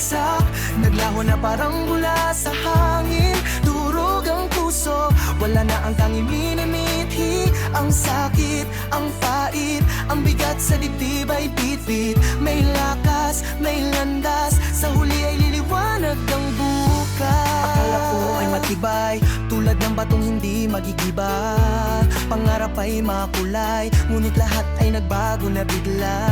bumagsak, naglaho na parang bula sa hangin. Durog ang puso, wala na ang tanging minimithi. Ang sakit, ang pait, ang bigat sa dibdib ay bit-bit. May lakas, may landas, sa huli ay liliwanag ang bukas. Akala ko ay matibay, tulad ng batong hindi magigiba. Pangarap ay makulay, ngunit lahat ay nagbago na bigla.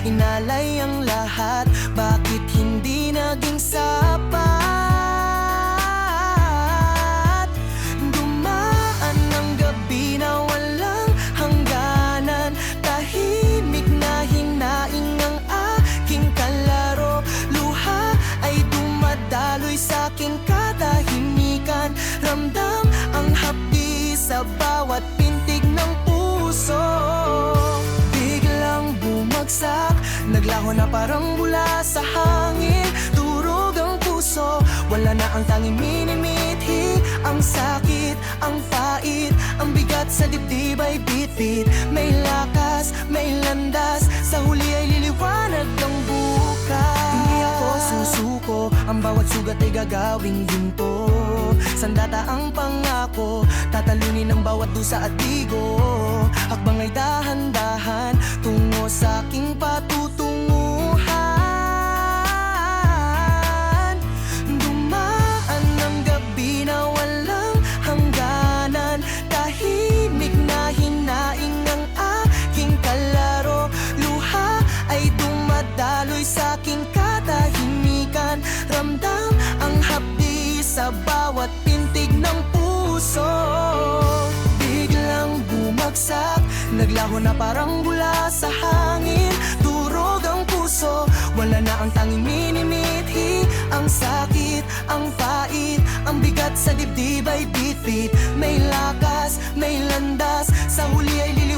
Inalay ang lahat, bakit hindi naging sapat? Dumaan ang gabi na walang hangganan, tahimik na hinaing ang aking kalaro. Luha ay dumadaloy sa aking katahimikan. Ramdam ang hapdi sa bawat pintig ng puso. Biglang bumagsak, naglaho na parang bula sa hangin. Durog ang puso, wala na ang tanging minimithi. Ang sakit, ang pait, ang bigat sa dibdib ay bit-bit. May lakas, may landas, sa huli ay liliwanag ang bukas. Hindi ako susuko, ang bawat sugat ay gagawing ginto. Sandata ang pangako, tatalunin ang bawat dusa at bigo. Hakbang ay dahan-dahan, tungo sa aking patutunguhan. Dumaan ang gabi na walang hangganan, tahimik na hinaing ang aking kalaro. Luha ay dumadaloy sa aking katahimikan. Ramdam ang hapdi sa bawat pintig ng puso. Biglang bumagsak, naglaho na parang bula sa hangin. Durog ang puso, wala na ang tanging minimithi. Ang sakit, ang pait, ang bigat sa dibdib ay bit-bit. May lakas, may landas, sa huli ay liliwanag